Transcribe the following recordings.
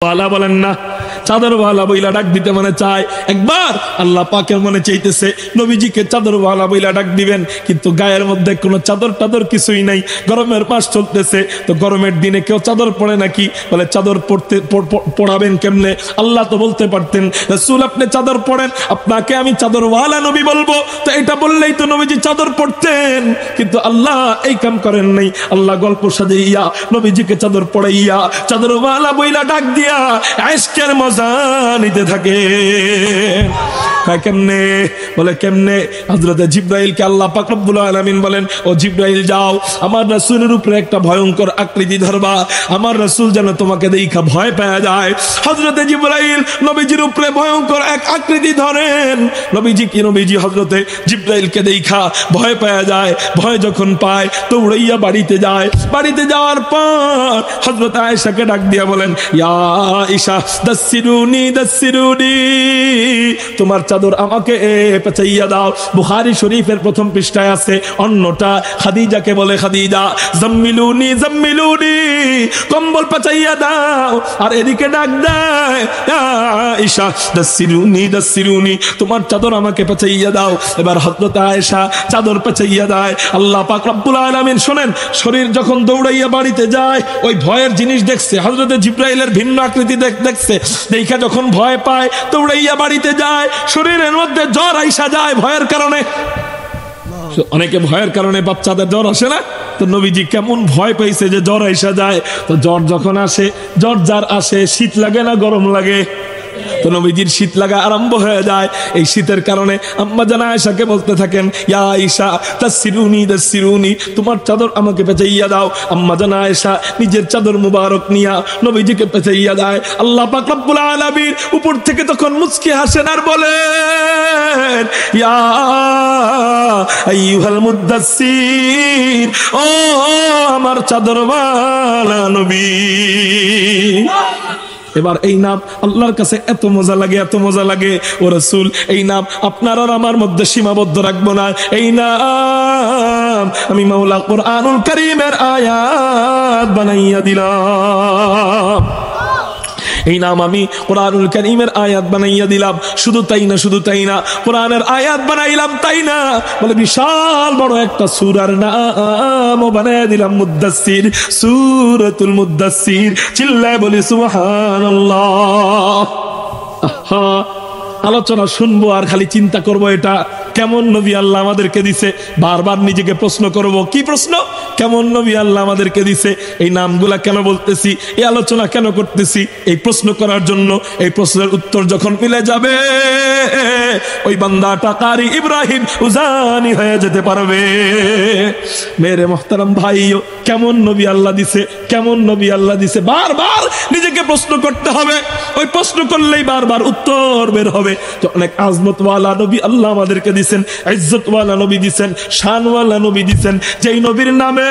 ওয়ালা বলেন না, চাদরওয়ালা বইলা ডাক দিতে মনে চায়। একবার আল্লাহ পাকের মনে চাইতেছে নবীজিকে চাদরওয়ালা বইলা ডাক দিবেন, কিন্তু গায়ের মধ্যে কোনো চাদর টাদর কিছুই নাই। গরমের মাস চলতেছে, তো গরমের দিনে কেউ চাদর পরে নাকি? বলে চাদর পড়াবেন কেমনে? আল্লাহ তো বলতে পারতেন রাসূল আপনি চাদর পড়েন, আপনাকে আমি চাদরওয়ালা নবী বলবো। তো এটা বললেই তো নবীজি চাদর পড়তেন, কিন্তু আল্লাহ এই কাম করেন নাই। আল্লাহ গল্প সাজাইয়া নবীজিকে চাদর পড়াইয়া চাদরওয়ালা বইলা ডাক দিয়া আশকের মজা নিতে থাকে। কেমনে? বলে কেমনে? হযরত জিবরাইলকে আল্লাহ পাক রব্বুল আলামিন বলেন, ও জিবরাইল যাও, আমার রাসূলের উপরে একটা ভয়ঙ্কর আকৃতি ধরবা, আমার রাসূল যেন তোমাকে দেখা ভয় পেয়ে যায়। হযরত জিবরাইল নবীজির উপরে ভয়ঙ্কর এক আকৃতি ধরেন। নবীজি হযরত জিবরাইলকে দেখা ভয় পেয়ে যায়। ভয় যখন পায় তো উড়াইয়া বাড়িতে যায়। বাড়িতে যাওয়ার পর হযরত আয়েশাকে ডাক দিয়া বলেন, ইয়া আয়েশা দাসসিরুনি দাসসিরুনি, তোমার চাদর আমাকে পেঁচাইয়া দাও। বুখারী শরীফের প্রথম পৃষ্ঠায় আছে। অন্যটা খাদিজাকে বলে, খাদিজা জাম্মিলুনি জাম্মিলুনি, কম্বল পেঁচাইয়া দাও। আর এদিকে ডাক দেয়, ইয়া আয়েশা দাসসিরুনি দাসসিরুনি, তোমার চাদর আমাকে পেঁচাইয়া দাও। এবার হযরত আয়েশা চাদর পেঁচাইয়া দেয়। আল্লাহ পাক রব্বুল আলামিন শোনেন, শরীর যখন দৌড়াইয়া বাড়িতে যায়, ওই ভয়ের জিনিস দেখছে, হযরত জিবরাইলের ভিন্ন আকৃতি দেখছে। দেখা যখন ভয় পায় দৌড়াইয়া বাড়িতে যায়, শরীরের মধ্যে জ্বর আইসা যায় ভয়ের কারণে। অনেকে ভয়ের কারণে বাচ্চাদের জ্বর আসে না? তো নবীজি কেমন ভয় পাইছে যে জ্বর আইসা যায়। তো জ্বর যখন আসে, জ্বর যার আসে, শীত লাগে না গরম লাগে? তো নবীজির শীত লাগা আরম্ভ হয়ে যায়। এই শীতের কারণে আম্মা জান আয়েশাকে বলতে থাকেন, ইয়া আয়েশা দাসসিরুনি দাসসিরুনি, তোমার চাদর আমাকে পেঁচাইয়া দাও। আম্মা জান আয়েশা নিজের চাদর মুবারক নিয়া নবীজিকে পেঁচাইয়া দেয়। আল্লাহ পাক রব্বুল আলামিন উপর থেকে তখন মুচকি হাসেন আর বলেন, ইয়া আইয়ুহাল মুদ্দাসসির, ও আমার চাদরওয়ালা নবী। এবার এই নাম আল্লাহর কাছে এত মজা লাগে, এত মজা লাগে। ও রাসূল, এই নাম আপনার আর আমার মধ্যে সীমাবদ্ধ রাখবো না। এই নাম আমি মাওলা কুরআনুল কারীমের আয়াত বানাইয়া দিলাম। এই নাম আমি কুরআনুল কারীমের আয়াত বানাইয়া দিলাম। শুধু তাই না, শুধু তাই না, কোরআনের আয়াত বানাইলাম তাই না, বলে বিশাল বড় একটা সূরার নাম বানাইয়া দিলাম, মুদ্দাসসির, সূরাতুল মুদ্দাসসির। চিল্লায় বলি সুবহানাল্লাহ। আলোচনা শুনবো আর খালি চিন্তা করব, এটা কেমন নবী আল্লাহ আমাদেরকে দিছে। বারবার নিজেকে প্রশ্ন করব, কি প্রশ্ন? কেমন নবী আল্লাহ আমাদেরকে দিছে। এই নামগুলা কেন বলতেছি, এই আলোচনা কেন করতেছি? এই প্রশ্ন করার জন্য। এই প্রশ্নের উত্তর যখন মিলে যাবে, ওই বান্দাটা কারি ইব্রাহিম উজানি হয়ে যেতে পারবে। মেরে মোহতারাম ভাইও, কেমন নবী আল্লাহ দিছে, কেমন নবী আল্লাহ দিছে, বারবার নিজেকে প্রশ্ন করতে হবে। ওই প্রশ্ন করলেই বারবার উত্তর বের হবে। তো অনেক আজমতওয়ালা নবী আল্লাহ আমাদেরকে দিছেন, ইজ্জতওয়ালা নবী দিছেন, শানওয়ালা নবী দিছেন, যেই নবীর নামে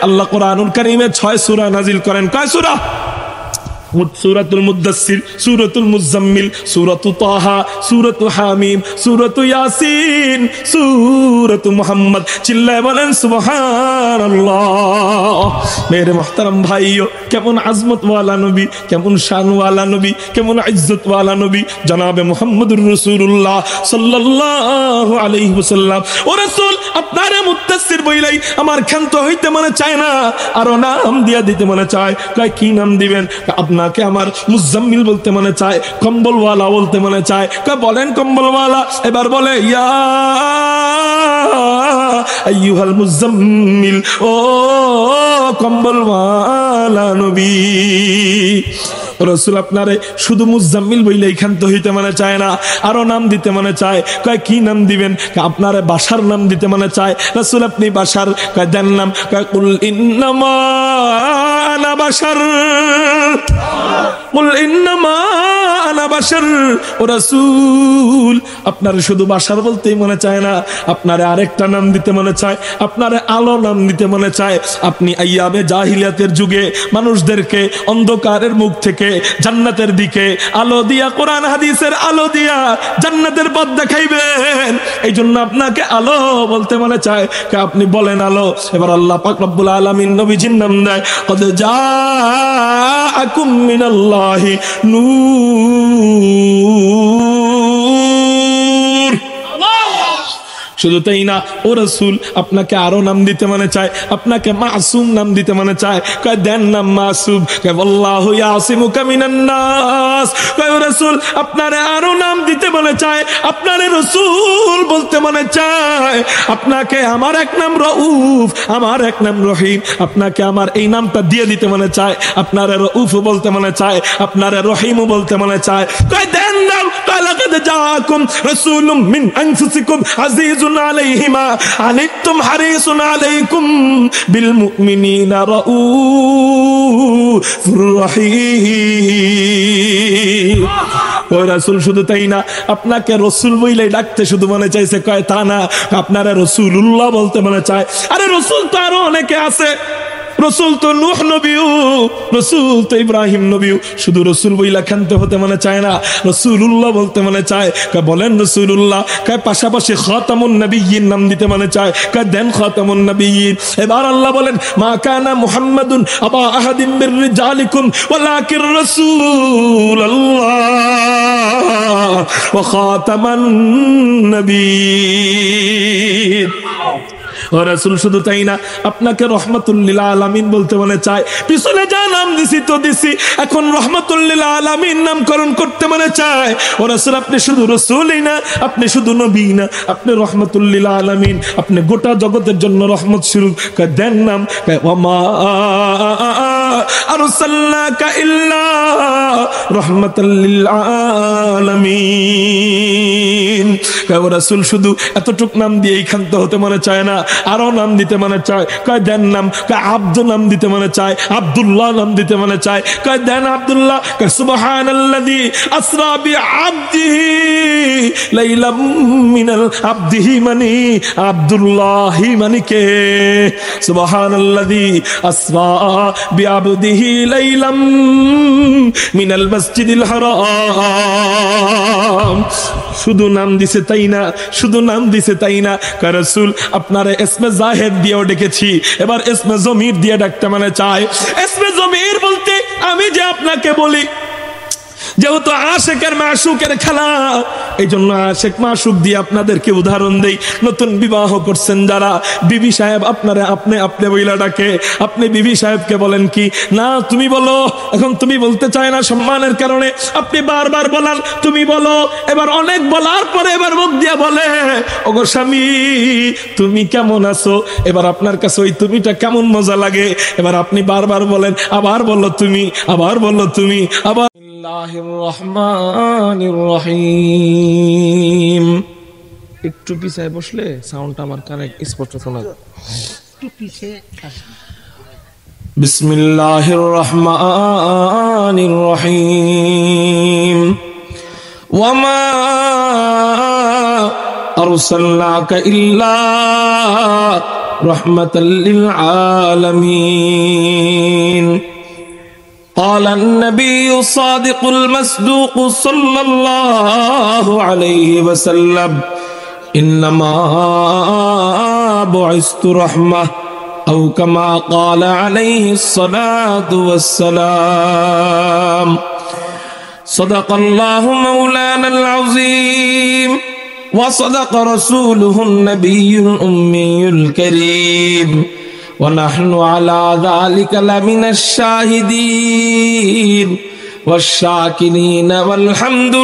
আল্লাহ কুরআনুল কারীমে 6 সূরা নাজিল করেন। কয় সূরা? সূরাতুল মুদ্দাসসির, সূরাতুল মুজাম্মিল, সূরাতু তাহা, সূরাতু হামিম, সূরাতু ইয়াসিন, সূরাতু মুহাম্মদ। চিল্লায় বলেন সুবহানাল্লাহ। মেরে মুহতারাম ভাইও, কেমন আজমতওয়ালা নবী, কেমন শানওয়ালা নবী, কেমন ইজ্জতওয়ালা নবী জনাবে মুহাম্মদুর রাসূলুল্লাহ সাল্লাল্লাহু আলাইহি ওয়াসাল্লাম। ও রাসূল, আপনারে মুদ্দাসসির বইলাই আমার ক্ষান্ত হইতে মনে চায় না, আরো নাম দিয়া দিতে মনে চায়। কয় কি নাম দিবেন? আপনাকে আমার মুজাম্মিল বলতে মনে চায়, কম্বলওয়ালা বলতে মনে চায়। কয় বলেন কম্বলওয়ালা। এবার বলে, ইয়া আইয়ুহাল মুজাম্মিল, ও কম্বলওয়ালা নবী। রাসূল আপনারে শুধু মুজাম্মিল বইলেই ক্ষান্ত হইতে মনে চায় না, আরো নাম দিতে মনে চায়। কয় কি নাম দিবেন? আপনারে বাশার নাম দিতে মনে চায়। রাসূল আপনি বাশার, কয় দেন নাম। কয় কুল ইন্নামা আনা বাশার, কুল ইন্নামা আনা বাশার ও রাসূল আপনারে শুধু বাশার বলতেই মনে চায় না, আপনারে আরেকটা নাম দিতে মনে চায়, আপনারে আলো নাম দিতে মনে চায়। আপনি আইয়ামে জাহিলিয়াতের যুগে মানুষদেরকে অন্ধকারের মুখ থেকে জান্নাতের দিকে আলো দিয়া, কোরআন হাদিসের আলো দিয়া জান্নাতের পথ দেখাইবেন, এই জন্য আপনাকে আলো বলতে মনে চায়। আপনি বলেন আলো। এবার আল্লাহ পাক রব্বুল আলামিন নবীজির নাম দেয়, কদ জাআকুম মিনাল্লাহি নূর। শুধু তাই না, ও রাসূল আপনাকে আরো নাম দিতে মনে চায়, আপনাকে মাসুম নাম দিতে মনে চায়। কয় দেন নাম মাসুম। কয় আল্লাহু ইয়াসিমুকা মিনান নাস। কয় ও রাসূল আপনারে আরো নাম দিতে মনে চায়, আপনারে রাসূল বলতে মনে চায়। আপনাকে আমার এক নাম রউফ, আমার এক নাম রহিম, আপনাকে আমার এই নামটা দিয়ে দিতে মনে চায়। আপনারে রউফ বলতে মনে চায়, আপনারে রহিম বলতে মনে চায়। কয় দেন নাম। কয় লাকাদ জাআকুম রাসূলুম মিন আনফুসিকুম আজিজুন আলাইহি মা আনিতুম হারিসুন আলাইকুম বিল মুমিনিনা রাউফুর রহিম। ও রাসূল শুধু তাই না, আপনাকে রাসূল বইলে ডাকতে শুধু মনে চাইছে। কয় তা না, আপনারা রাসূলুল্লাহ বলতে মনে চায়। আরে রাসূল তো আরো অনেকে আছে, রসুল তো নূহ নবীও, রসুল তো ইব্রাহিম নবীও, শুধু রসুল বইলা খানতে হতে মনে চায় না, রসুলুল্লাহ বলতে মনে চায়। কয় বলেন রসুলুল্লাহ। কয় পাশাপাশি খাতামুন নবিয়্যিন নাম দিতে মনে চায়। কয় দেন খাতামুন নবিয়্যিন। এবার আল্লাহ বলেন, মা কানা মুহাম্মাদুন আবা আহাদিন মির রিজালিকুম ওয়ালাকির রাসূলুল্লাহ ওয়া খাতামান নবিয়্যিন। ও রাসূল শুধু তাই না, আপনাকে রহমাতুল লিল আলামিন বলতে মনে চায়। পিছনে যা নাম দিছি তো দিছি, এখন রহমাতুল লিল আলামিন নামকরণ করতে মনে চায়। ও রাসূল আপনি শুধু রাসূলই না, আপনি শুধু নবী না, আপনি রহমাতুল লিল আলামিন, আপনি গোটা জগতের জন্য রহমত স্বরূপ। কয় দেন নাম। কয় ওয়ামা আরসালনাকা ইল্লা রাহমাতাল লিল আলামিন। কয় ও রাসূল শুধু এতটুক নাম দিয়েই ক্ষান্ত হতে মনে চায় না, আরো নাম দিতে মনে চায়। কয় দেন নাম। কয় আব্দ নাম দিতে মনে চায়, আব্দুল্লাহ নাম দিতে মনে চায়। কয় দেন আব্দুল্লাহ। কয় সুবহানাল্লাযী আসরা বিআবদিহি লাইলাম মিনাল আবদিহি মানি আব্দুল্লাহি মানি কে? সুবহানাল্লাযী আসরা বিআবদিহি লাইলাম মিনাল মসজিদিল হারাম। শুধু নাম দিছে তাই না, শুধু নাম দিছে তাই না। কয় রাসূল আপনারে ইসমে জাহিদ দিয়েও ডেকেছি, এবার ইসমে জমির দিয়ে ডাকতে মানে চায়। ইসমে জমির বলতে আমি যে আপনাকে বলি, যেহেতু আশেকের মাশুকের খেলা, এই জন্য আশেক মাশুক দিয়ে আপনাদেরকে উদাহরণ দেই। নতুন বিবাহ করছেন যারা, বিবি সাহেব আপনারা আপনি আপনি বইলা ডাকে, আপনি বিবি সাহেবকে বলেন কি না তুমি বলো, এখন তুমি বলতে চায় না সম্মানের কারণে, আপনি বারবার বলান তুমি বলো। এবার অনেক বলার পরে এবার মুখ দিয়ে বলে, ওগো স্বামী তুমি কেমন আছো? এবার আপনার কাছে ওই তুমিটা কেমন মজা লাগে, এবার আপনি বারবার বলেন, আবার বললো তুমি, আবার বললো তুমি, আবার। বিসমিল্লাহির রহমানির রহিম। একটু পিছায় বসলে সাউন্ডটা আমার কানে স্পষ্ট শোনা যায়। বিসমিল্লাহির রহমানির রহিম। ওয়ামা আরসালনাকা ইল্লা রাহমাতাল লিল আলামিন। قال النبي الصادق المصدوق صلى الله عليه وسلم إنما بعثت رحمة أو كما قال عليه الصلاة والسلام. صدق الله مولانا العظيم وصدق رسوله النبي الأمي الكريم ونحن على ذلك لمن الشاهدين والشاكرين والحمد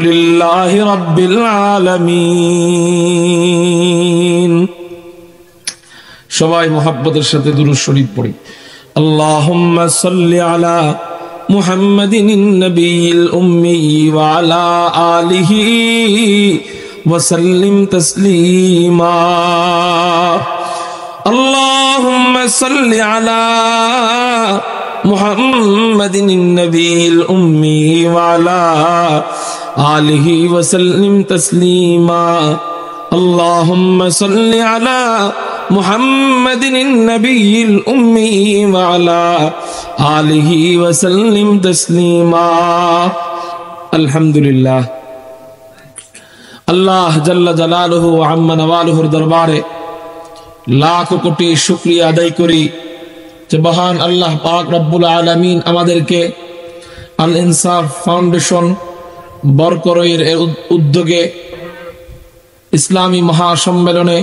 لله رب العالمين. সবাই মুহাব্বতের সাথে দুরূদ শরীফ পড়ি। আল্লাহুম্মা সাল্লি আলা মুহাম্মাদিন নবিয়্যিল উম্মি ওয়া আলা আলিহি وسلم تسليما. اللهم صل على মুহাম্মাদিন নবিয়্যিল উম্মি ওয়া আলা আলিহি ওয়া সাল্লিম তাসলিমা আল্লাহুম্মা সাল্লি আলা মুহাম্মাদিন নবিয়্যিল উম্মি ওয়া আলা আলিহি ওয়া সাল্লিম তাসলিমা। আলহামদুলিল্লাহ। আল্লাহ জাল্লা জালালুহু ওয়া আম্মা নওয়ালুহুর দরবারে লাখ কোটি শুকরিয়া আদায় করি যে মহান আল্লাহ পাক রব্বুল আলামিন আমাদেরকে আল ইনসাফ ফাউন্ডেশন বরকরয়ের উদ্যোগে ইসলামী মহাসম্মেলনে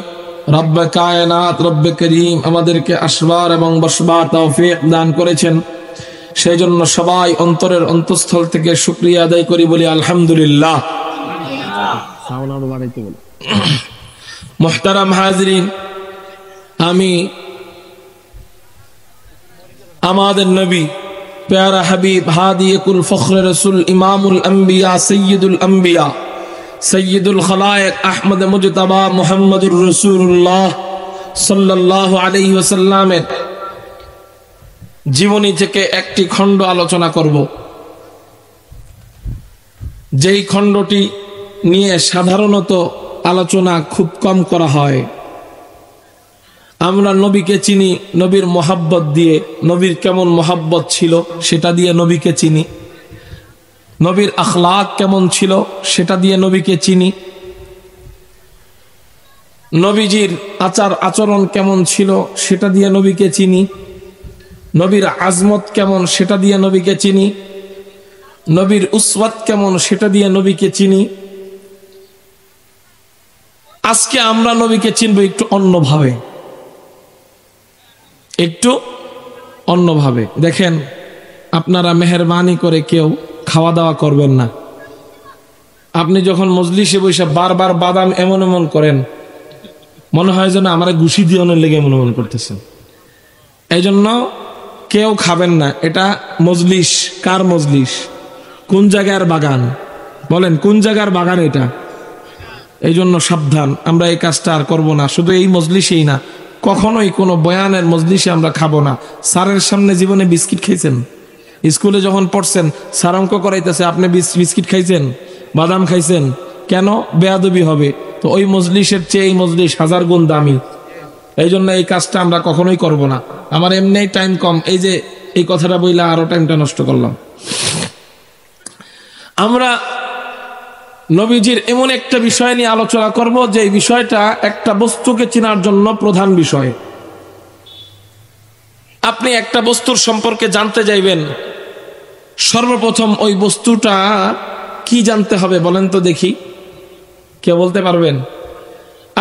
রব্বে কায়নাত রব্বে করিম আমাদেরকে আসবার এবং বসবার তৌফিক দান করেছেন। সেই জন্য সবাই অন্তরের অন্তঃস্থল থেকে শুকরিয়া আদায় করি, বলি আলহামদুলিল্লাহ। মুহতারাম হাজিরিন, আমি আমাদের নবী প্যারা হাবিব হাদি কুল ফখরে রসুল ইমামুল আম্বিয়া সৈয়দুল আম্বিয়া সৈয়দুল খলায়েক আহমদ মুজতবা মুহাম্মদুর রাসূলুল্লাহ সাল্লাল্লাহু আলাইহি ওয়াসাল্লামের জীবনী থেকে একটি খণ্ড আলোচনা করব, যেই খণ্ডটি নিয়ে সাধারণত আলোচনা খুব কম করা হয়। আমরা নবীকে চিনি নবীর মোহাব্বত দিয়ে, নবীর কেমন মোহাব্বত ছিল সেটা দিয়ে নবীকে চিনি, নবীর আখলাক কেমন ছিল সেটা দিয়ে নবীকে চিনি, নবীজির আচার আচরণ কেমন ছিল সেটা দিয়ে নবীকে চিনি, নবীর আজমত কেমন সেটা দিয়ে নবীকে চিনি, নবীর উসওয়াত কেমন সেটা দিয়ে নবীকে চিনি। আজকে আমরা নবীকে চিনব একটু অন্যভাবে, একটু অন্যভাবে। দেখেন, আপনারা মেহেরবানি করে কেউ খাওয়া দাওয়া করবেন না। আপনি যখন মজলিসে বসে বারবার বাদাম এমন এমন করেন, মনে হয় যেন আমার ঘুষি দিয়ে লেগে এমন এমন করতেছেন। এই জন্য কেউ খাবেন না। এটা মজলিস, কার মজলিস? কোন জায়গার বাগান? বলেন কোন জায়গার বাগান এটা? এই জন্য সাবধান, আমরা এই কাজটা আর করবো না। শুধু এই মজলিসেই না, কখনোই কোনো বয়ানের মজলিসে আমরা খাবো না। স্যারের সামনে জীবনে বিস্কিট খাইছেন? স্কুলে যখন পড়ছেন স্যার অঙ্ক করাইতেছে, আপনি বিস্কিট খাইছেন, বাদাম খাইছেন, কেন? বেয়াদবি হবে। তো ওই মজলিসের চেয়ে এই মজলিস হাজার গুণ দামি। এই জন্য এই কাজটা আমরা কখনোই করব না। আমার এমনি টাইম কম, এই যে এই কথাটা বইলা আরো টাইমটা নষ্ট করলাম। আমরা নবীজির এমন একটা বিষয় নিয়ে আলোচনা করব যে বিষয়টা একটা বস্তুকে চেনার জন্য প্রধান বিষয়। আপনি একটা বস্তুর সম্পর্কে জানতে যাইবেন, সর্বপ্রথম ওই বস্তুটা কি জানতে হবে বলেন তো দেখি, কে বলতে পারবেন?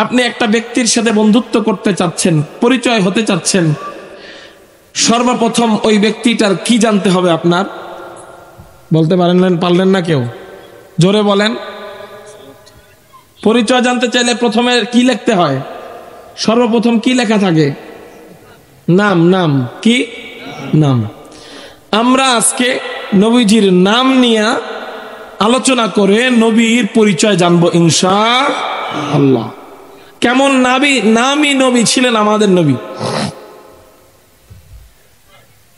আপনি একটা ব্যক্তির সাথে বন্ধুত্ব করতে চাচ্ছেন, পরিচয় হতে চাচ্ছেন, সর্বপ্রথম ওই ব্যক্তিটার কি জানতে হবে আপনার? বলতে পারলেন না কেউ? জোরে বলেন। পরিচয় জানতে চাইলে প্রথমে কি লিখতে হয়? সর্বপ্রথম কি লেখা থাকে? নাম। নাম কি? নাম। আমরা আজকে নবীজির নাম নিয়ে আলোচনা করে নবীর পরিচয় জানবো ইনশাআল্লাহ। কেমন নামই নবী ছিলেন আমাদের নবী,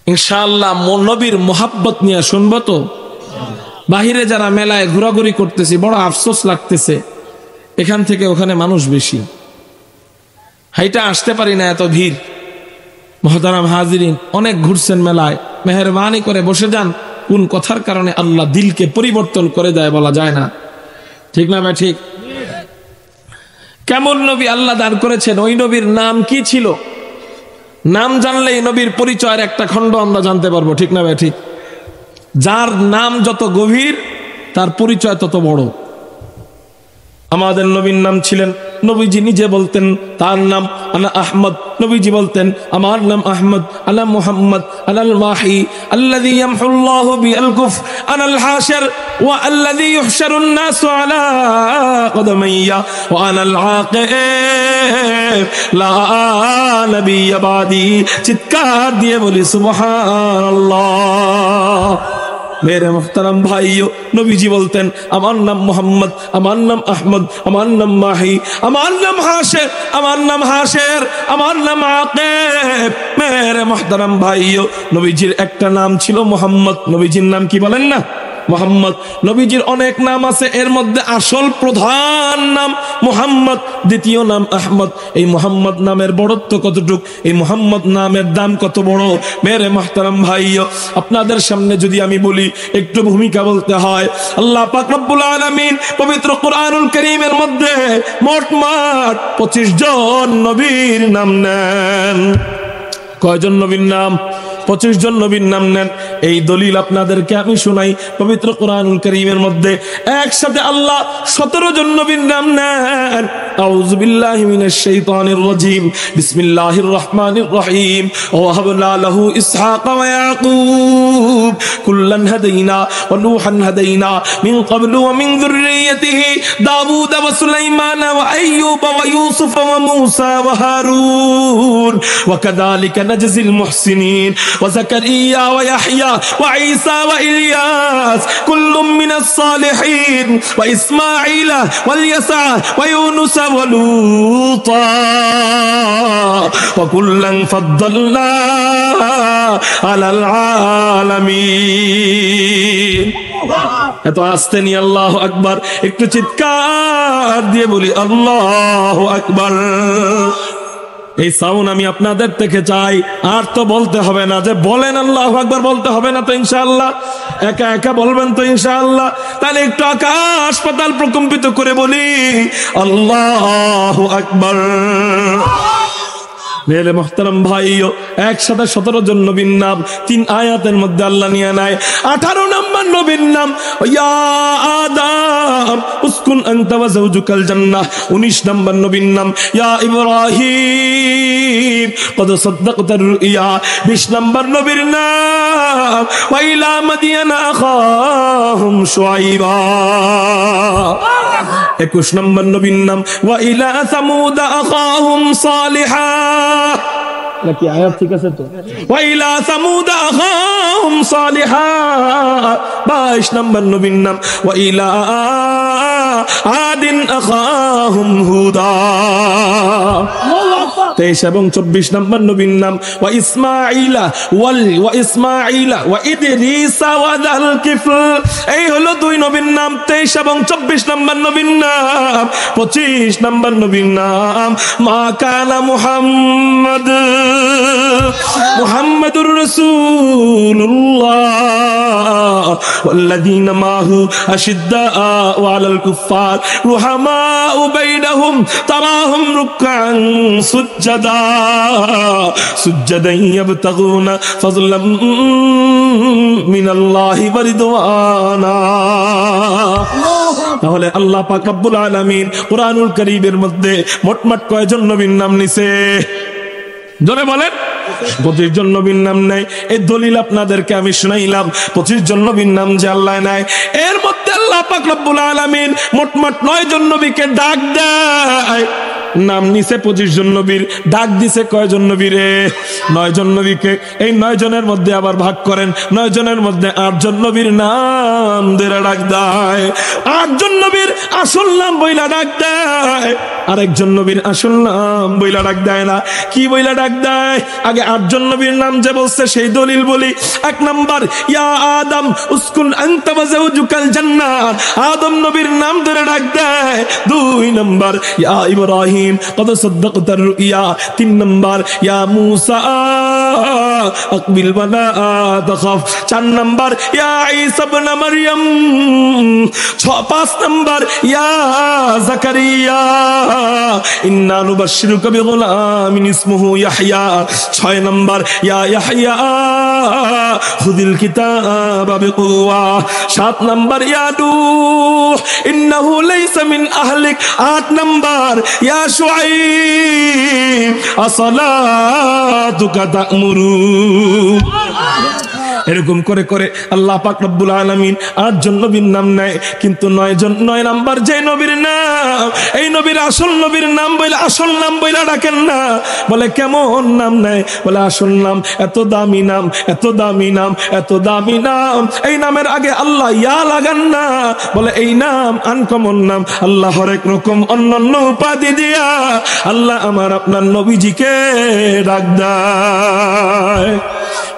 ইনশাআল্লাহ নবীর মোহাব্বত নিয়ে শুনবো। তো বাহিরে যারা মেলায় ঘোরাঘুরি করতেছি, বড় আফসোস লাগতেছে, এখান থেকে ওখানে মানুষ বেশি, হাইটা আসতে পারি না, এত ভিড়। মুহতারাম হাজিরিন, অনেক ঘুরছেন মেলায়, মেহেরবানি করে বসে যান। কোন কথার কারণে আল্লাহ দিলকে পরিবর্তন করে দেয় বলা যায় না, ঠিক না ভাই? ঠিক। কেমন নবী আল্লাহ দান করেছেন, ওই নবীর নাম কি ছিল? নাম জানলেই নবীর পরিচয়ের একটা খণ্ড আমরা জানতে পারবো, ঠিক না ভাই? ঠিক। যার নাম যত গভীর তার পরিচয় তত বড়। আমাদের নবীর নাম ছিলেন, নবীজি নিজে বলতেন তার নাম আনা আহমদ। নবীজি বলতেন আমার নাম আহমদ, আনা মুহাম্মদ, আনাল মাহি আল্লাযী ইয়ামহুল্লাহু বিল কুফ, আনাল হাশির ওয়া আল্লাযী ইউহশারুন নাসু আলা কদমাইয়া ওয়া আনাল আকিব লা নবিয়্য বাদি। চিৎকার দিয়ে বলি সুবহানাল্লাহ। मेरे मोहतरम भाइयों, नबीजी बोलतेन আমার নাম মোহাম্মদ, আমার নাম আহমদ, আমার নাম মাহি, আমার নাম হাশের, আমার নাম হাশের, আমার নাম আকিব। मेरे मोहतरम भाइयों, নবীজির একটা নাম ছিল মোহাম্মদ। নবীজির নাম কি বলেন না? মোহাম্মদ। নবীজির অনেক নাম আছে, এর মধ্যে আসল প্রধান নাম মোহাম্মদ, দ্বিতীয় নাম আহমদ। এই মোহাম্মদ নামের বড়ত্ব কতটুক, এই মোহাম্মদ নামের দাম কত বড়। মেরে মোহতারাম ভাইও, আপনাদের সামনে যদি আমি বলি, একটু ভূমিকা বলতে হয়। আল্লাহ পাক রব্বুল আলামিন পবিত্র কোরআনুল কারীমের মধ্যে মোট 25 জন নবীর নাম নেন। কয়জন নবীর নাম? 25 জন নবীর নাম নেন। এই দলিল আপনাদেরকে আমি শোনাই। পবিত্র কোরআনুল কারীমের মধ্যে একসাথে আল্লাহ 17 জন নবীর নাম নেন। আউযু বিল্লাহি মিনাশ শাইতানির রাজীম। বিসমিল্লাহির রহমানির রহিম। ওয়া হাবনা লাহু ইসহাকা ওয়া ইয়াকুব কুল্লান হাদাইনা ওয়া নূহান হাদাইনা মিন ক্বাবলু ওয়া মিন যুররিয়্যাতিহি দাউদ ওয়া সুলাইমান ওয়া আইয়ুব ওয়া ইউসুফ ওয়া মূসা ওয়া হারুন ওয়া কাযালিকা নাজজিল মুহসিনিন وزكريا ويحيى وعيسى وإلياس كل من الصالحين وإسماعيل واليسع ويونس ولوطا وكلا فضلنا على العالمين। এত আস্তে নিয়ে আল্লাহু আকবার, একটু চিৎকার দিয়ে বলি আল্লাহু আকবার। এই সাউন্ড আমি আপনাদের থেকে চাই। আর তো বলতে হবে না যে বলেন আল্লাহু আকবার, বলতে হবে না তো ইনশাআল্লাহ, একা একা বলবেন তো ইনশাআল্লাহ। তাহলে একটু আকাশ পাতাল প্রকম্পিত করে বলি আল্লাহু আকবার। মেরে মোহতারাম ভাইও, একসাথে 17 জন নবীর নাম 3 আয়াতের মধ্যে আল্লাহ নিয়ে নেয়। 18 নম্বর নবীর নাম ইয়া আদম উসকুন আনতা ওয়া যাওজুকাল জান্নাহ। 19 নম্বর নবীর নাম ইয়া ইব্রাহিম কদ সাদ্দাকতার রুইয়া। 20 নম্বর নবীর নাম ওয়া ইলা মাদিয়ানা আখাহুম শুআইবা। 21 নম্বর নবীর নাম ওয়া ইলা সামুদ আখাহুম সালিহা। নাকি আয়াত ঠিক আছে তো? ওয়া ইলা সামুদ আখাহুম সালিহা। 22 নম্বর নবীর নাম ওয়া ইলা আদিন আখাহুম হুদা। 23 এবং 24 নম্বর নবীর নাম ওয়া ইসমাঈলা ওয়া ইদরিসা ওয়া যাল কিফল। এই হলো 2 নবীর নাম। 23 এবং 24 নম্বর নবীর নাম। 25 নম্বর নবীর নাম মা কানা মুহাম্মাদুর রাসূলুল্লাহ ওয়াল্লাযীনা মাহু আশিদ্দাউ আলাল কুফফার রুহামাউ বাইনাহুম তারাহুম রুকআন সুজ্জাদান ইয়াবতাগুনা ফাযলাম মিনাল্লাহি ওয়া রিদওয়ানা। তাহলে আল্লাহ পাক রব্বুল আলামিন কোরআনুল কারীমের মধ্যে মোটমাট কয়জন নবীর নাম নিছে? জোরে বলেন। 25 জন নবীর নাম নেয়। এই দলিল আপনাদেরকে আমি শুনাইলাম। 25 জন নবীর নাম যে আল্লাহ নেয়, এর মধ্যে আল্লাহ পাক রব্বুল আলামিন মোটমাট 9 জন নবীকে ডাক দেয়। নাম নিছে 25 জন নবীর, ডাক দিছে কয়জন নবীরে? 9 জন নবীকে। এই 9 জনের মধ্যে আবার ভাগ করেন। 9 জনের মধ্যে 8 জন নবীর নাম ধরে ডাক দেয়। 8 জন নবীর আসল নাম বইলা ডাক দেয়, আরেকজন নবীর আসল নাম বইলা ডাক দেয় না। কি বইলা ডাক দেয়? আগে 8 জন নবীর নাম যে বলছে সেই দলিল বলি। 1 নাম্বার ইয়া আদম উসকুন আনতা ওয়া যাওজুকাল জান্নাহ। আদম নবীর নাম ধরে ডাক দেয়। 2 নাম্বার ইয়া ইব্রাহিম قد صدقت الرؤيا। 3 نمبر يا موسى اقبل ولا تخف। 4 نمبر يا عيسى ابن مريم। 5 نمبر يا زكريا إنا نبشرك بغلام اسمه يحيى। 6 نمبر يا يحيى خذ الكتاب بقوة। 7 نمبر يا نوح إنه ليس من أهلك। 8 نمبر يا شعيب الصلاة تأمر এরকম করে করে আল্লাহ পাক রব্বুল আলামিন 8 জন নবীর নাম নেয়, কিন্তু 9 নাম্বার যে নবীর নাম, এই নবীর আসল নবীর নাম বলে আসল নাম বলে ডাকেন না। বলে কেমন নাম নেয়? বলে আসল নাম, এত দামি নাম, এত দামি নাম, এত দামি নাম, এই নামের আগে আল্লাহ ইয়া লাগান না। বলে এই নাম আনকমন নাম, আল্লাহ হরেক রকম অন্যান্য উপাধি দিয়া আল্লাহ আমার আপনার নবীজিকে ডাক দেয়।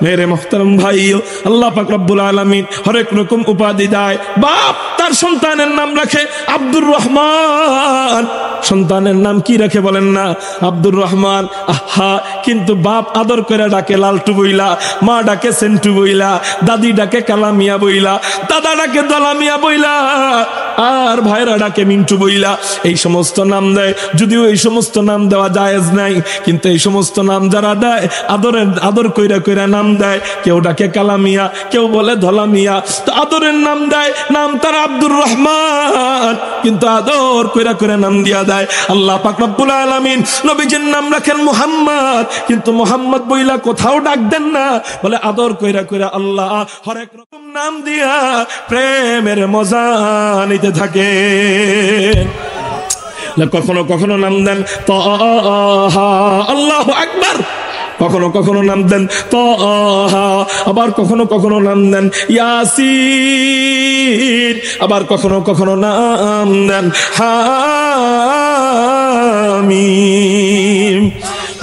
মেরে মোহতারম ভাইও, আল্লাহ পাক রব্বুল আলামিন হরেক রকম উপাধি দেয়। বাপ তার সন্তানের নাম রাখে আব্দুর রহমান। সন্তানের নাম কি রাখে বলেন না? আব্দুর রহমান। আহা, কিন্তু বাপ আদর করে ডাকে লালটু বইলা, মা ডাকে সেন্টু বইলা, দাদি ডাকে কালামিয়া বইলা, দাদা ডাকে দলামিয়া বইলা, আর ভাইরা ডাকে মিন্টু বইলা। এই সমস্ত নাম দেয়, যদিও এই সমস্ত নাম দেওয়া জায়েজ নাই, কিন্তু এই সমস্ত নাম যারা দেয় আদর কইরা কইরা নাম দেয়। কেউ ডাকে কালামিয়া, কেউ বলে ধলামিয়া, তো আদরের নাম দেয়, নাম তার আব্দুর রহমান, কিন্তু আদর কইরা কইরা নাম দিয়া দেয়। আল্লাহ পাক রব্বুল আলামিন নবীজির নাম রাখেন মুহাম্মদ, কিন্তু মুহাম্মদ বইলা কোথাও ডাক দেন না, বলে আদর কইরা কইরা আল্লাহ হরেক রকম নাম দিয়া প্রেমের মজা নিতে থাকে। কখনো কখনো নাম দেন তাহা, আল্লাহু আকবার। কখনো কখনো নাম দেন তাহা, আবার কখনো কখনো নাম দেন ইয়াসিন, আবার কখনো কখনো নাম দেন হামিম।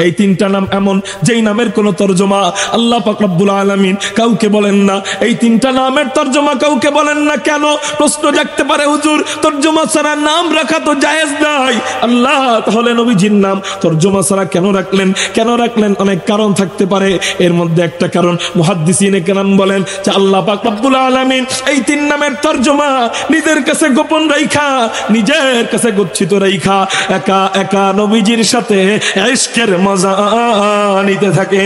এই 3টা নাম এমন যেই নামের কোনো তরজমা আল্লাহ পাক রব্বুল আলামিন কাউকে বলেন না। এই 3টা নামের তরজমা কাউকে বলেন না কেন? প্রশ্ন জাগতে পারে, হুজুর তরজমা ছাড়া নাম রাখা তো জায়েজ নাই। আল্লাহ তাহলে নবীজির নাম তরজমা ছাড়া কেন রাখলেন? কেন রাখলেন? অনেক কারণ থাকতে পারে। এর মধ্যে একটা কারণ মুহাদ্দিসিনে কেরাম বলেন যে আল্লাহ পাক রব্বুল আলামিন এই 3 নামের তরজমা নিজের কাছে গোপন রাইখা, নিজের কাছে গচ্ছিত রাইখা একা একা নবীজির সাথে ইশকের মজা নিতে থাকে।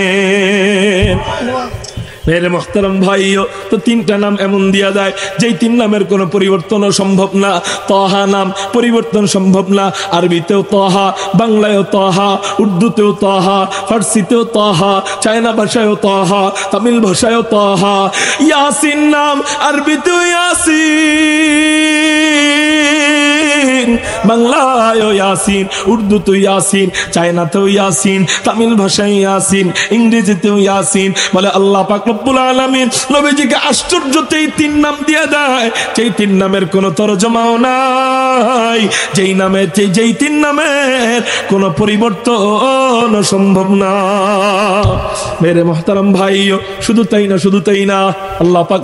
মেরে মোহতারাম ভাইও, তো 3টা নাম এমন দিয়া দেয় যেই 3 নামের কোনো পরিবর্তনও সম্ভব না। তাহা নাম পরিবর্তন সম্ভব না। আরবিতেও তাহা, বাংলায়ও তাহা, উর্দুতেও তাহা, ফার্সিতেও তাহা, চায়না ভাষায়ও তাহা, তামিল ভাষায়ও তাহা। ইয়াসিন নাম আরবিতেও ইয়াসিন, বাংলায়ও ইয়াসিন, উর্দুতেও ইয়াসিন, চায়নাতেও ইয়াসিন, তামিল ভাষায় ইয়াসিন, ইংরেজিতেও ইয়াসিন। বলে আল্লাহ পাক রব্বুল আলামিন নবীজিকে আশ্চর্যতেই 3 নাম দিয়ে দেয়, যেই 3 নামের কোনো তরজমাও নাই, যেই 3 নামের কোনো পরিবর্তন সম্ভব না। মেরে মুহতারাম ভাইও, শুধু তাই না, শুধু তাই না, আল্লাহ পাক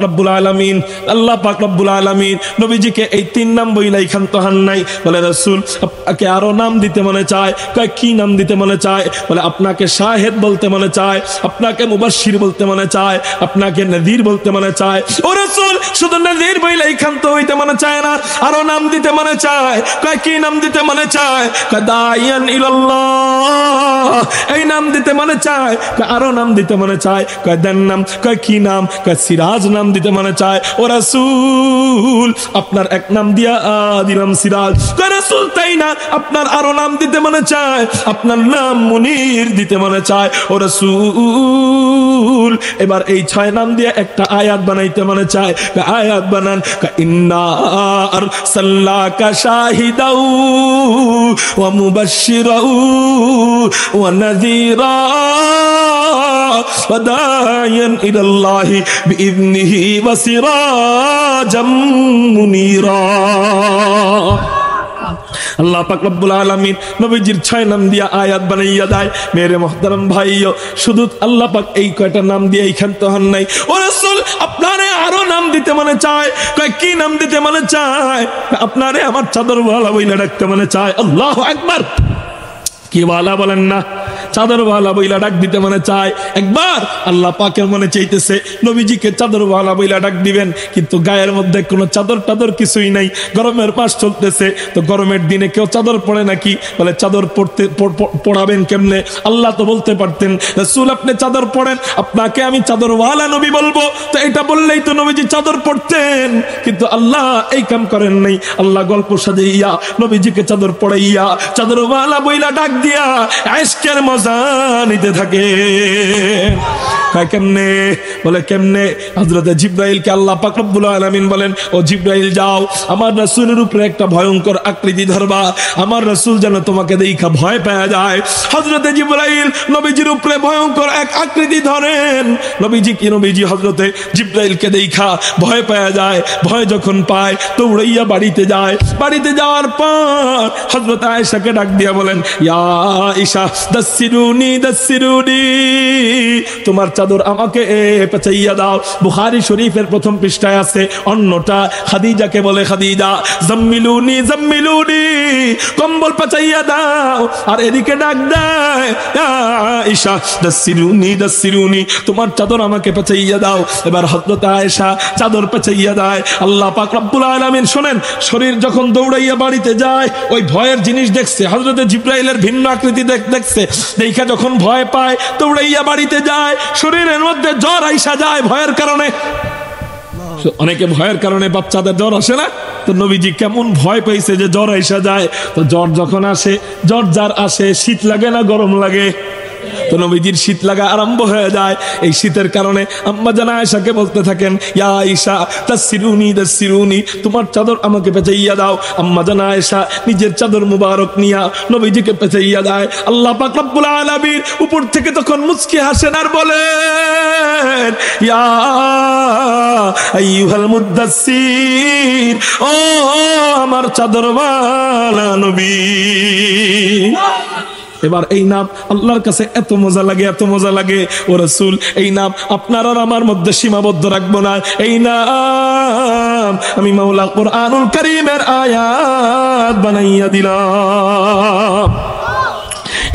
রব্বুল আলামিন নবীজিকে এই 3 নাম বইলাই ক্ষান্ত হন নাই। বলে রাসূল আপনাকে আরো নাম দিতে মনে চায়। কয় কি নাম দিতে মনে চায়? বলে আপনাকে শাহেদ বলতে মনে চায়, আপনাকে মুবাশশির বলতে মনে চায়, আপনাকে নাযীর বলতে মনে চায়। ও রাসূল শুধু নাযীর বইলাই ক্ষান্ত হইতে মনে চায় না, আরো নাম দিতে মনে চায়। কয় কি নাম দিতে মনে চায়? কয় দাইয়ান ইলাল্লাহ, এই নাম দিতে মনে চায়। কয় আরো নাম দিতে মনে চায়। কয় দেন নাম। কয় কি নাম? কয় সিরাজ নাম দিতে মনে চায়। ও রাসূল আপনার এক নাম দিয়া দিলাম সিরাজ। কয় রাসূল তাই না, আপনার আরো নাম দিতে মনে চায়, আপনার নাম মুনির দিতে মনে চায়। ও রাসূল এবার এই 6 নাম দিয়ে একটা আয়াত বানাইতে মনে চায়। আয়াত বানান। ইন্না আরসালনাকা শাহিদাও ওয়া মুবাশশিরাও ওয়া নাযীরা ওয়া দাইয়ান ইলাল্লাহি বিইذনিহি ওয়া সিরাজাম মুনীরা। আল্লাহ পাক রব্বুল আলামিন নবীজির 6 নাম দিয়া আয়াত বানাইয়া দেয়। মেরে মুহতারাম ভাইও, শুধু আল্লাহ পাক এই কয়টা নাম দিয়ে ক্ষান্ত হন নাই। ও রাসূল আপনারে আরো নাম দিতে মনে চায়। কয় কি নাম দিতে মনে চায়? আপনারে আমার চাদরওয়ালা বইলা ডাকতে মনে চায়। আল্লাহু আকবার। কি ওয়ালা বলেন না, চাদরওয়ালা বইলা ডাক দিতে মনে চায়। একবার আল্লাহ পাকের মনে চাইতেছে নবীজিকে চাদরওয়ালা বইলা ডাক দিবেন, কিন্তু গায়ের মধ্যে কোনো চাদর টাদর কিছুই নাই, গরমের মাস চলতেছে। তো গরমের দিনে কেউ চাদর পরে নাকি? বলে চাদর পড়াবেন কেমনে? আল্লাহ তো বলতে পারতেন রাসূল আপনি চাদর পড়েন, আপনাকে আমি চাদরওয়ালা নবী বলবো। তো এটা বললেই তো নবীজি চাদর পড়তেন, কিন্তু আল্লাহ এই কাম করেন নাই। আল্লাহ গল্প সাজাইয়া নবীজিকে চাদর পড়াইয়া চাদরওয়ালা বইলা ডাক দিয়া ইশকের মজা নিতে থাকে। কয় কেমনে? বলে কেমনে? হযরতে জিবরাইলকে আল্লাহ পাক রব্বুল আলামিন বলেন, ও জিবরাইল যাও, আমার রাসূলের উপরে একটা ভয়ঙ্কর আকৃতি ধরবা, আমার রাসূল যেন তোমাকে দেখা ভয় পেয়ে যায়। হযরতে জিবরাইল নবীজির উপরে ভয়ঙ্কর এক আকৃতি ধরেন। নবীজি হযরতে জিবরাইলকে দেখা ভয় পেয়ে যায়। ভয় যখন পায় দৌড়াইয়া বাড়িতে যায়। বাড়িতে যাওয়ার পর হযরত আয়েশাকে ডাক দিয়া বলেন, ইয়া আয়েশা দাসসিরুনি দাসসিরুনি, তোমার চাদর আমাকে পেঁচাইয়া দাও। বুখারী শরীফের প্রথম পৃষ্ঠায় আছে। অন্যটা খাদিজাকে বলে, খাদিজা জাম্মিলুনি জাম্মিলুনি, কম্বল পেঁচাইয়া দাও। আর এদিকে ডাক দেয়, ইয়া আয়েশা দাসসিরুনি দাসসিরুনি, তোমার চাদর আমাকে পেঁচাইয়া দাও। এবার হযরত আয়েশা চাদর পেঁচাইয়া দেয়। আল্লাহ পাক রব্বুল আলামিন শোনেন, শরীর যখন দৌড়াইয়া বাড়িতে যায়, ওই ভয়ের জিনিস দেখছে, হযরতে জিবরাইলের ভিন্ন আকৃতি দেখছে, দেখা যখন ভয় পায় দৌড়াইয়া বাড়িতে যায়। শরীরের মধ্যে জ্বর আইসা যায় ভয়ের কারণে। অনেকে ভয়ের কারণে বাচ্চাদের জ্বর আসে না, তো নবীজি কেমন ভয় পাইছে যে জ্বর আইসা যায়। তো জ্বর যখন আসে, জ্বর যার আসে, শীত লাগে না গরম লাগে? তো নবীজির শীত লাগা আরম্ভ হয়ে যায়। এই শীতের কারণে আম্মা জান আয়েশাকে বলতে থাকেন, ইয়া আয়েশা দাসসিরুনি দাসসিরুনি, তোমার চাদর আমাকে পেঁচাইয়া দাও। আম্মা জান আয়েশা নিজের চাদর মুবারক নিয়া নবীজিকে পেঁচাইয়া দেয়। আল্লাহ পাক রব্বুল আলামিন উপর থেকে তখন মুচকি হাসেন আর বলেন, ইয়া আইয়ুহাল মুদ্দাসসির, ও আমার চাদরওয়ালা নবী। এবার এই নাম আল্লাহর কাছে এত মজা লাগে, এত মজা লাগে। ও রাসূল, এই নাম আপনার আর আমার মধ্যে সীমাবদ্ধ রাখবো না। এই নাম আমি মাওলা কুরআনুল কারীমের আয়াত বানাইয়া দিলাম।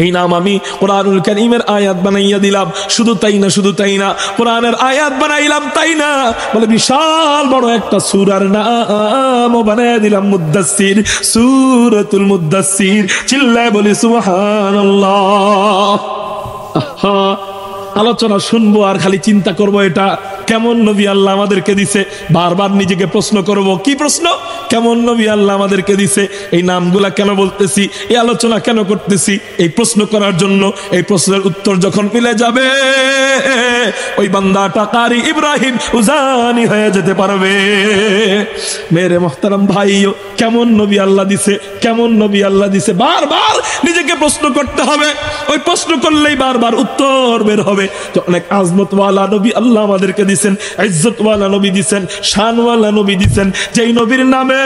এই নাম আমি কুরআনুল কারীমের আয়াত বানাইয়া দিলাম। শুধু তাই না, শুধু তাই না, কোরআনের আয়াত বানাইলাম তাই না, বলে বিশাল বড় একটা সূরার নামও বানাইয়া দিলাম, মুদ্দাসসির, সূরাতুল মুদ্দাসসির। চিল্লায় বলি সুবহানাল্লাহ। আলোচনা শুনবো আর খালি চিন্তা করব, এটা কেমন নবী আল্লাহ আমাদেরকে দিছে। বারবার নিজেকে প্রশ্ন করব, কি প্রশ্ন? কেমন নবী আল্লাহ আমাদেরকে দিছে। এই নামগুলা কেন বলতেছি, এই আলোচনা কেন করতেছি? এই প্রশ্ন করার জন্য। এই প্রশ্নের উত্তর যখন মিলে যাবে, ওই বান্দাটা কারি ইব্রাহিম উজানি হয়ে যেতে পারবে। মেরে মুহতারাম ভাইও, কেমন নবী আল্লাহ দিছে, কেমন নবী আল্লাহ দিছে, বারবার নিজেকে প্রশ্ন করতে হবে। ওই প্রশ্ন করলেই বারবার উত্তর বের হবে। তো অনেক আজমতওয়ালা নবী আল্লাহ আমাদেরকে দিছেন, ইজ্জতওয়ালা নবী দিছেন, শানওয়ালা নবী দিছেন, যেই নবীর নামে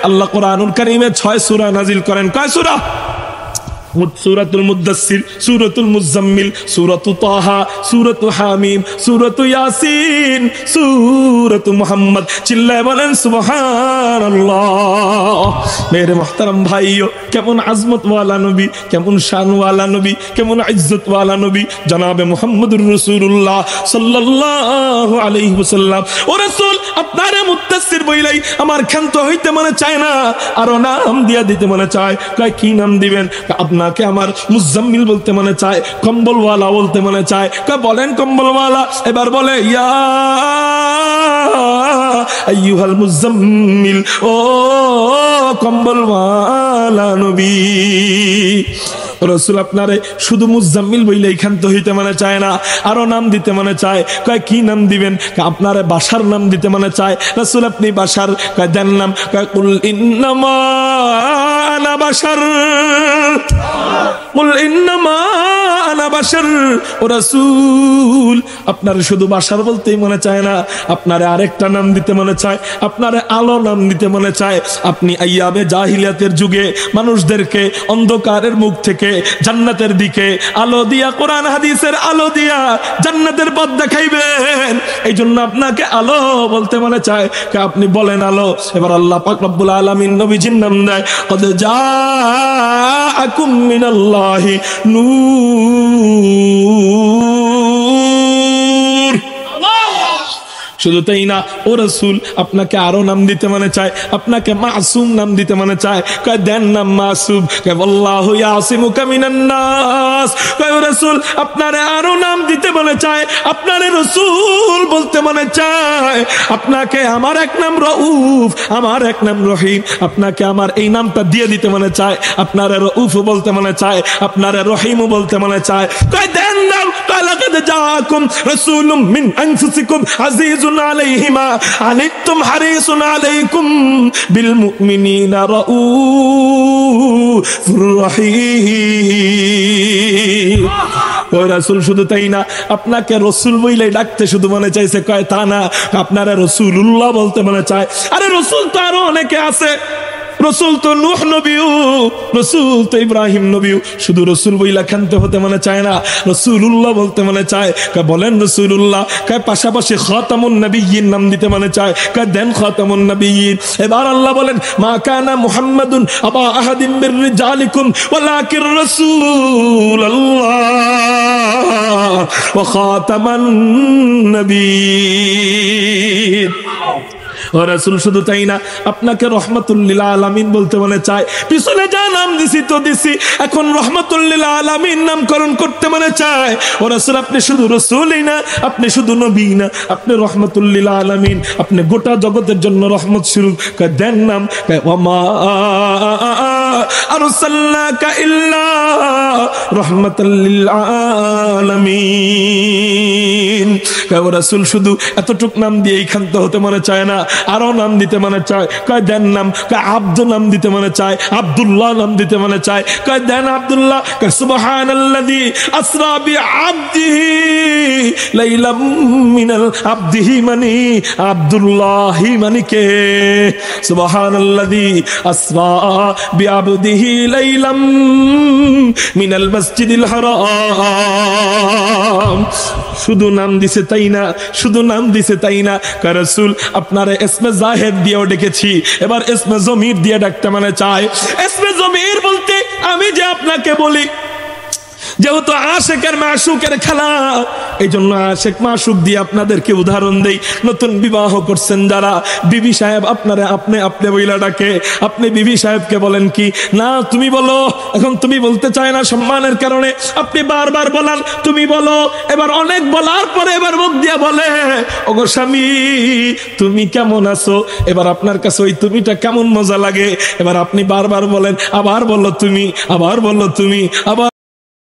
আল্লাহ কুরআনুল কারীমে 6 সূরা নাজিল করেন। কয় সূরা? সূরাতুল মুদ্দাসসির, সূরাতুল মুজাম্মিল, সূরাতু তাহা, সূরাতু হামিম, সূরাতু ইয়াসিন, সূরাতু মুহাম্মদ। চিল্লায় বলেন সুবহানাল্লাহ। মেরে মুহতারাম ভাইও, কেমন আজমত ওয়ালা নবী, কেমন শান ওয়ালা নবী, কেমন ইজ্জত ওয়ালা নবী জনাবে মুহাম্মদুর রাসূলুল্লাহ সাল্লাল্লাহু আলাইহি ওয়াসাল্লাম। ও রাসূল, আপনারে মুদ্দাসসির বইলাই আমার ক্ষান্ত হইতে মনে চায় না, আরো নাম দিয়া দিতে মনে চায়। কয় কি নাম দিবেন? আপনাকে আমার মুজাম্মিল বলতে মনে চায়, কম্বলওয়ালা বলতে মনে চায়। কয় বলেন কম্বলওয়ালা। এবার বলে ইয়া আইয়ুহাল মুজাম্মিল, ও কম্বলওয়ালা নবী। রাসূল আপনারে শুধু মুজাম্মিল বইলে ক্ষান্ত হইতে মনে চায় না, আরো নাম দিতে মনে চায়। কয় কি নাম দিবেন? আপনারে বাশার নাম দিতে মনে চায়। রাসূল আপনি বাশার। কয় দেন নাম। কয় কুল ইন্নামা আনা বাশার, কুল ইন্নামা আনা বাশার। ও রাসূল, আপনারে শুধু বাশার বলতেই মনে চায় না, আপনারে আরেকটা নাম দিতে মনে চায়, আপনারে আলো নাম দিতে মনে চায়। আপনি আইয়ামে জাহিলিয়াতের যুগে মানুষদেরকে অন্ধকারের মুখ থেকে জান্নাতের দিকে আলো দিয়া, কোরআন হাদিসের আলো দিয়া জান্নাতের পথ দেখাইবেন। এই জন্য আপনাকে আলো বলতে মনে চায়। আপনি বলেন আলো। এবার আল্লাহ পাক রব্বুল আলামিন নবীজির নাম দেয়, কদ জাআকুম মিনাল্লাহি নূর। শুধু তাই না, ও রাসূল আপনাকে আরো নাম দিতে মনে চায়, আপনাকে মাসুম নাম দিতে মনে চায়। কয় দেন নাম মাসুম। কয় আল্লাহু ইয়াসিমুকা মিনান নাস। কয় ও রাসূল আপনারে আরো নাম দিতে মনে চায়, আপনারে রাসূল বলতে মনে চায়। আপনাকে আমার এক নাম রউফ, আমার এক নাম রহিম, আপনাকে আমার এই নামটা দিয়ে দিতে মনে চায়। আপনারে রউফ বলতে মনে চায়, আপনারে রহিম বলতে মনে চায়। কয় দেন নাম। লাকাদ জাআকুম রাসূলুম মিন আনফুসিকুম আজিজুন আলাইহি মা আনিতুম হারিসুন আলাইকুম বিল মুমিনিনা রাউফুর রহিম। ও রাসূল শুধু তাই না, আপনাকে রাসূল বইলে ডাকতে শুধু মনে চাইছে, কয় তা না, আপনারা রাসূলুল্লাহ বলতে মনে চায়। আরে রাসূল তো আরো অনেকে আছে, রসুল তো নূহ নবীও, রসুল তো ইব্রাহিম নবীও, শুধু রসুল বইলা খানতে হতে মনে চায় না, রসুলুল্লাহ বলতে মনে চায়। বলেন রসুলুল্লাহ, পাশাপাশি খাতামুন নবিয়্যিন নাম দিতে মনে চায়, দেন খাতামুন নবিয়্যিন। এবার আল্লাহ বলেন মা কানা মুহাম্মাদুন আবা আহাদিম মির রিজালিকুম ওয়ালাকিন রাসূলুল্লাহ ওয়া খাতামান নবিয়্যিন। ও রাসূল শুধু তাই না, আপনাকে রহমাতুল লিল আলামিন বলতে মনে চায়। পিছনে যা নাম দিছি তো দিছি, এখন রহমাতুল লিল আলামিন নামকরণ করতে মনে চায়। ও রাসূল, আপনি শুধু রাসূলই না, আপনি শুধু নবী না, আপনি রহমাতুল লিল আলামিন, আপনি গোটা জগতের জন্য রহমত স্বরূপ। দেন নাম, ওয়ামা আরসালনাকা ইল্লা রাহমাতাল লিল আলামিন। ও রাসূল, শুধু এতটুক নাম দিয়েই ক্ষান্ত হতে মনে চায় না, আরো নাম দিতে মনে চায়। কয় দেন নাম, কয় আব্দু নাম দিতে মনে চায়, আব্দুল্লাহ নাম দিতে মনে চায়। কয় দেন আব্দুল্লাহ, কয় সুবহানাল্লাযী আসরা বিআবদিহি লাইলাম মিনাল আবদিহি, মানে আব্দুল্লাহি মানে কে? সুবহানাল্লাযী আসরা বিআবদিহি লাইলাম মিনাল মসজিদিল হারাম। শুধু নাম দিছে তাই না, শুধু নাম দিছে তাই না, কয় রাসূল আপনারে ইসমে জাহির দিয়েও ডেকেছি, এবার ইসমে জমির দিয়ে ডাকতে মানে চায়। ইসমে জমির বলতে আমি যে আপনাকে বলি, যেহেতু আশেকের মাশুকের খেলা, এই জন্য আশেক মাশুক দিয়ে আপনাদেরকে উদাহরণ দেই। নতুন বিবাহ করছেন যারা, বিবি সাহেব আপনারে আপনি আপনি বইলা ডাকে, আপনি বিবি সাহেবকে বলেন কি না তুমি বলো, এখন তুমি বলতে চায় না সম্মানের কারণে, আপনি বারবার বলান তুমি বলো। এবার অনেক বলার পরে এবার মুখ দিয়ে বলে, ওগো স্বামী তুমি কেমন আছো? এবার আপনার কাছে ওই তুমিটা কেমন মজা লাগে, এবার আপনি বারবার বলেন, আবার বললো তুমি, আবার বললো তুমি, আবার